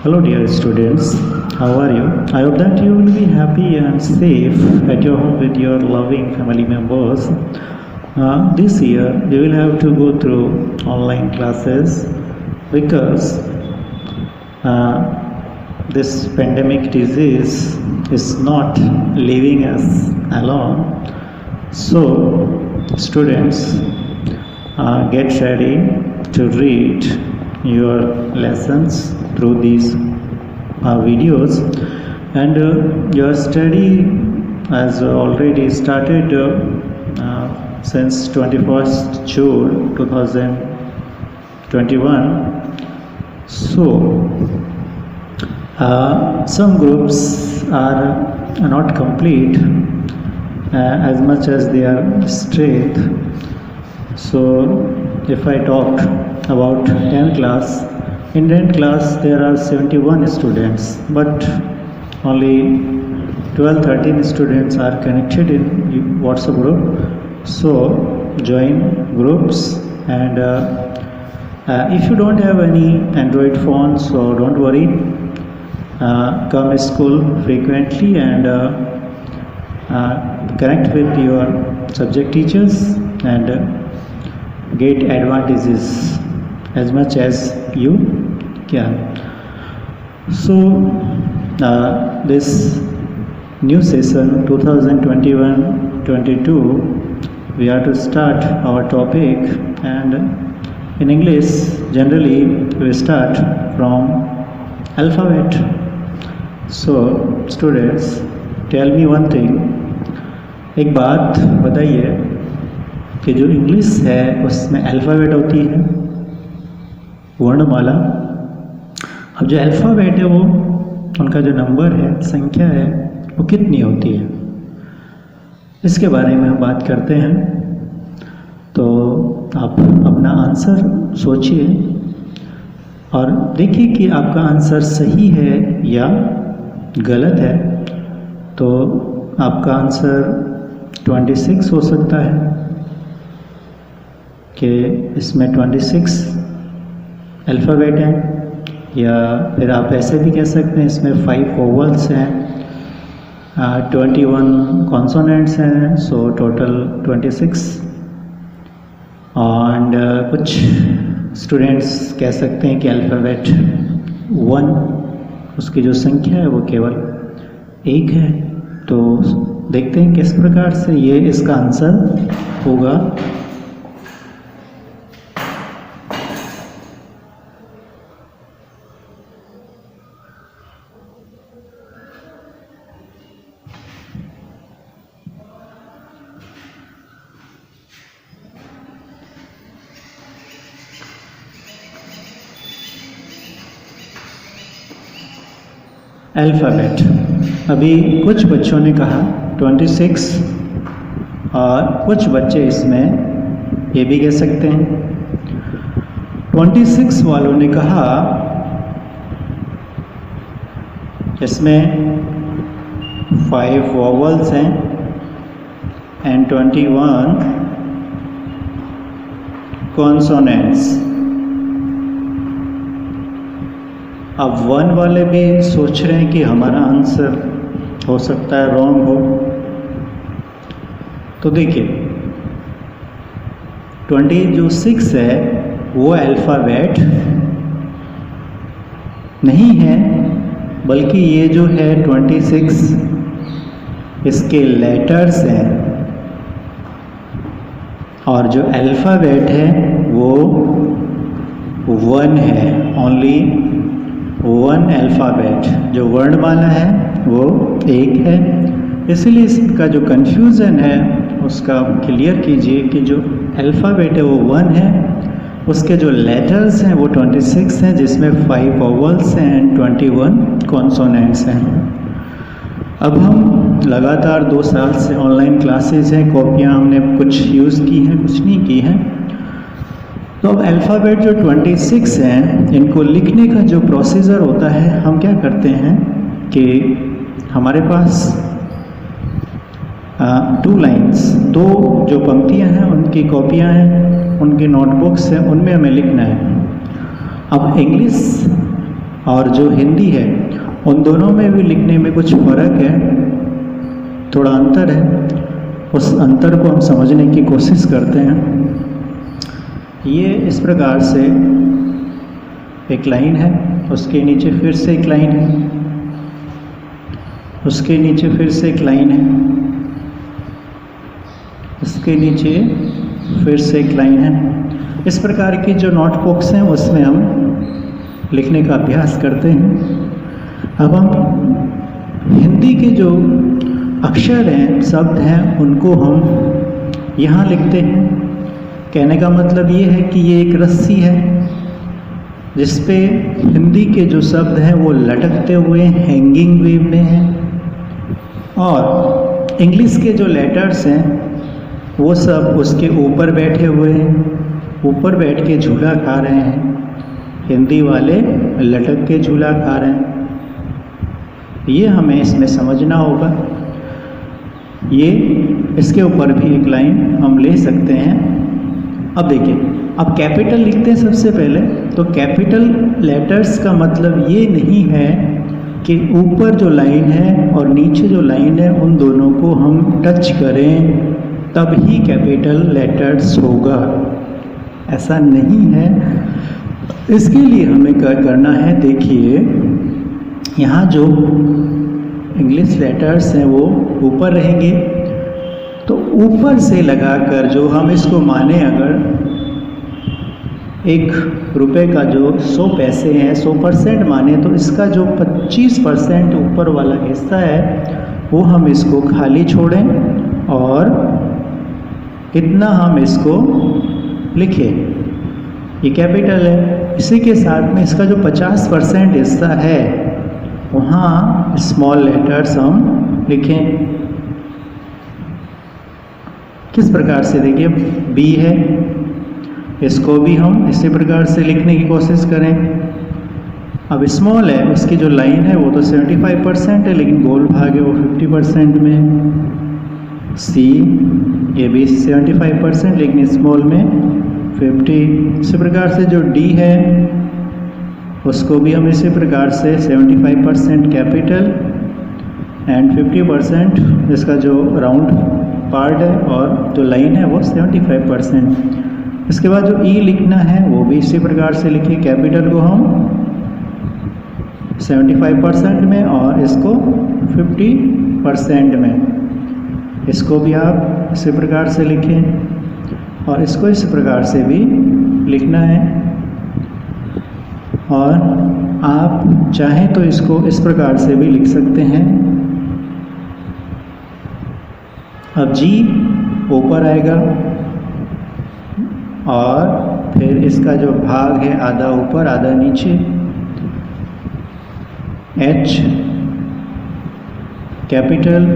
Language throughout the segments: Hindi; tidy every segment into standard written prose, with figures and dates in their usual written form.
Hello, dear students. How are you? I hope that you will be happy and safe at your home with your loving family members. This year, you will have to go through online classes because this pandemic disease is not leaving us alone. So, students, get ready to read your lessons through these videos, and your study has already started since 21st June 2021. So some groups are not complete as much as they are straight. So if I talk about 10th class, in 10th class there are 71 students, but only 12-13 students are connected in WhatsApp group. So join groups, and if you don't have any Android phone, so don't worry, come to school frequently and connect with your subject teachers and get advantages as much as you can. So this new session 2021-22, we are to start our topic, and in English generally we start from alphabet. So students, tell me one thing, एक बात बताइए कि जो इंग्लिश है उसमें अल्फ़ाबेट होती है, वर्णमाला। अब जो अल्फ़ाबेट है वो उनका जो नंबर है, संख्या है, वो कितनी होती है, इसके बारे में हम बात करते हैं। तो आप अपना आंसर सोचिए और देखिए कि आपका आंसर सही है या गलत है। तो आपका आंसर 26 हो सकता है कि इसमें 26 अल्फ़ाबेट हैं, या फिर आप ऐसे भी कह सकते हैं इसमें 5 वोवल्स हैं, 21 कॉन्सोनेंट्स हैं, सो टोटल 26। एंड कुछ स्टूडेंट्स कह सकते हैं कि अल्फ़ाबेट 1, उसकी जो संख्या है वो केवल 1 है। तो देखते हैं किस प्रकार से ये इसका आंसर होगा। अल्फ़ाबेट, अभी कुछ बच्चों ने कहा 26 और कुछ बच्चे इसमें ये भी कह सकते हैं। 26 वालों ने कहा इसमें 5 वोवल्स हैं एंड 21 कॉन्सोनेंट्स। अब 1 वाले भी सोच रहे हैं कि हमारा आंसर हो सकता है रॉन्ग हो। तो देखिए 26 है वो अल्फ़ाबेट नहीं है, बल्कि ये जो है 26 इसके लेटर्स हैं, और जो अल्फ़ाबेट है वो 1 है, ओनली 1 अल्फ़ाबेट। जो वर्णमाला है वो 1 है, इसलिए इसका जो कन्फ्यूज़न है उसका क्लियर कीजिए कि जो अल्फ़ाबेट है वो 1 है, उसके जो लेटर्स हैं वो 26 हैं, जिसमें 5 वोवल्स हैं एंड 21 कॉन्सोनेंट्स हैं। अब हम लगातार 2 साल से ऑनलाइन क्लासेस हैं, कॉपियाँ हमने कुछ यूज़ की हैं, कुछ नहीं की हैं। तो अब अल्फ़ाबेट जो 26 हैं, इनको लिखने का जो प्रोसीजर होता है, हम क्या करते हैं कि हमारे पास 2 लाइन्स, 2 जो पंक्तियां हैं उनकी कॉपियां हैं, उनकी नोटबुक्स हैं, उनमें हमें लिखना है। अब इंग्लिश और जो हिंदी है उन दोनों में भी लिखने में कुछ फ़र्क है, थोड़ा अंतर है। उस अंतर को हम समझने की कोशिश करते हैं। ये इस प्रकार से एक लाइन है, उसके नीचे फिर से एक लाइन है, उसके नीचे फिर से एक लाइन है, उसके नीचे फिर से एक लाइन है। इस प्रकार की जो नोटबुक्स हैं उसमें हम लिखने का अभ्यास करते हैं। अब हम हिंदी के जो अक्षर हैं, शब्द हैं, उनको हम यहाँ लिखते हैं। कहने का मतलब ये है कि ये एक रस्सी है जिस पे हिंदी के जो शब्द हैं वो लटकते हुए हैंगिंग वे में हैं, और इंग्लिश के जो लेटर्स हैं वो सब उसके ऊपर बैठे हुए हैं, ऊपर बैठ के झूला खा रहे हैं। हिंदी वाले लटक के झूला खा रहे हैं। ये हमें इसमें समझना होगा। ये इसके ऊपर भी एक लाइन हम ले सकते हैं। अब देखिए, अब कैपिटल लिखते हैं सबसे पहले। तो कैपिटल लेटर्स का मतलब ये नहीं है कि ऊपर जो लाइन है और नीचे जो लाइन है उन दोनों को हम टच करें तब ही कैपिटल लेटर्स होगा, ऐसा नहीं है। इसके लिए हमें क्या करना है, देखिए यहाँ जो इंग्लिश लेटर्स हैं वो ऊपर रहेंगे, तो ऊपर से लगाकर जो हम इसको माने, अगर 1 रुपये का जो 100 पैसे हैं 100% माने, तो इसका जो 25% ऊपर वाला हिस्सा है वो हम इसको खाली छोड़ें और इतना हम इसको लिखें। ये कैपिटल है। इसी के साथ में इसका जो 50% हिस्सा है वहाँ स्मॉल लेटर्स हम लिखें। किस प्रकार से, देखिए बी है, इसको भी हम इसी प्रकार से लिखने की कोशिश करें। अब स्मॉल है, उसकी जो लाइन है वो तो 75% है, लेकिन गोल भाग है वो 50% में। सी, ये भी 75% लेकिन स्मॉल में 50। इसी प्रकार से जो डी है उसको भी हम इसी प्रकार से 75% कैपिटल एंड 50% इसका जो राउंड पार्ट है और जो लाइन है वो 75%। इसके बाद जो ई लिखना है वो भी इसी प्रकार से लिखिए। कैपिटल को हम 75% में और इसको 50% में, इसको भी आप इसी प्रकार से लिखें और इसको इस प्रकार से भी लिखना है। और आप चाहें तो इसको इस प्रकार से भी लिख सकते हैं। अब जी ऊपर आएगा और फिर इसका जो भाग है आधा ऊपर आधा नीचे। एच कैपिटल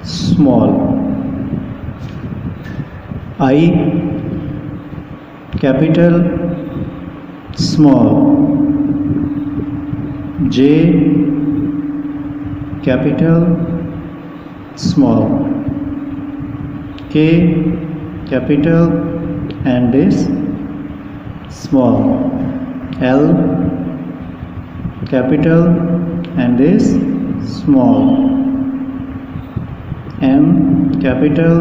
स्मॉल, आई capital small, J capital small, के capital and this small, L capital and this small, M capital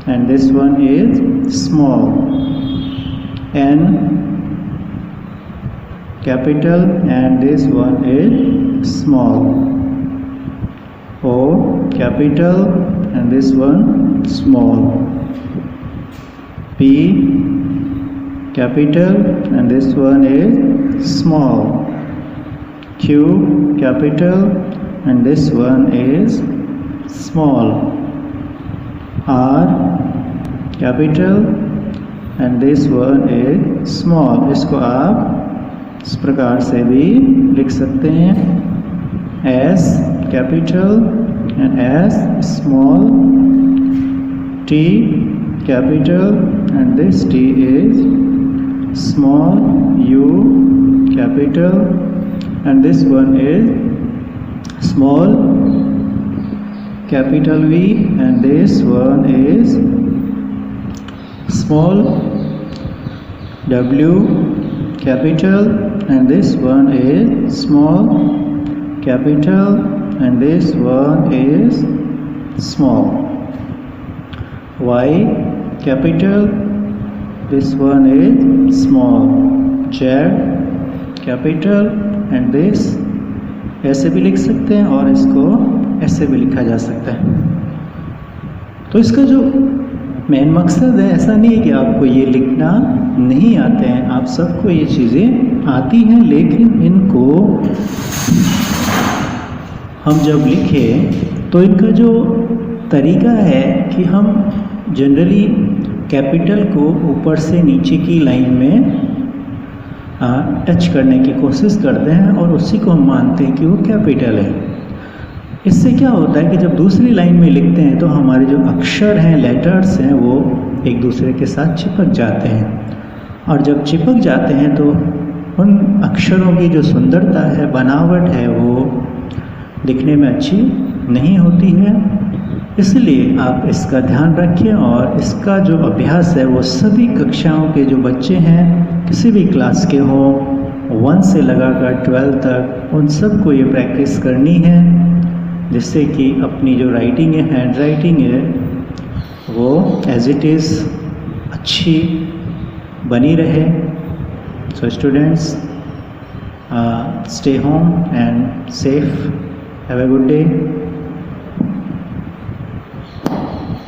and this one is small, N capital and this one is small, O capital and this one small, P capital and this one is small, Q capital and this one is small, R capital and this one is small। इसको आप इस प्रकार से भी लिख सकते हैं। S capital and S small, T capital and this T is small, U capital and this one is small, capital V and this one is small, W capital and this one is small, capital and this one is small. Y capital, this one is small. Z capital and this ऐसे भी लिख सकते हैं और इसको ऐसे भी लिखा जा सकता है। तो इसका जो मेन मकसद है, ऐसा नहीं है कि आपको ये लिखना नहीं आते हैं, आप सबको ये चीज़ें आती हैं, लेकिन इनको हम जब लिखें तो इनका जो तरीका है कि हम जनरली कैपिटल को ऊपर से नीचे की लाइन में टच करने की कोशिश करते हैं और उसी को हम मानते हैं कि वो कैपिटल है। इससे क्या होता है कि जब दूसरी लाइन में लिखते हैं तो हमारे जो अक्षर हैं, लेटर्स हैं, वो एक दूसरे के साथ चिपक जाते हैं, और जब चिपक जाते हैं तो उन अक्षरों की जो सुंदरता है, बनावट है, वो दिखने में अच्छी नहीं होती है। इसलिए आप इसका ध्यान रखें और इसका जो अभ्यास है वो सभी कक्षाओं के जो बच्चे हैं, किसी भी क्लास के हों, 1 से लगाकर 12 तक, उन सब को ये प्रैक्टिस करनी है, जिससे कि अपनी जो राइटिंग है, हैंड राइटिंग है, वो एज इट इज़ अच्छी बनी रहे। So students, stay home and safe, have a good day.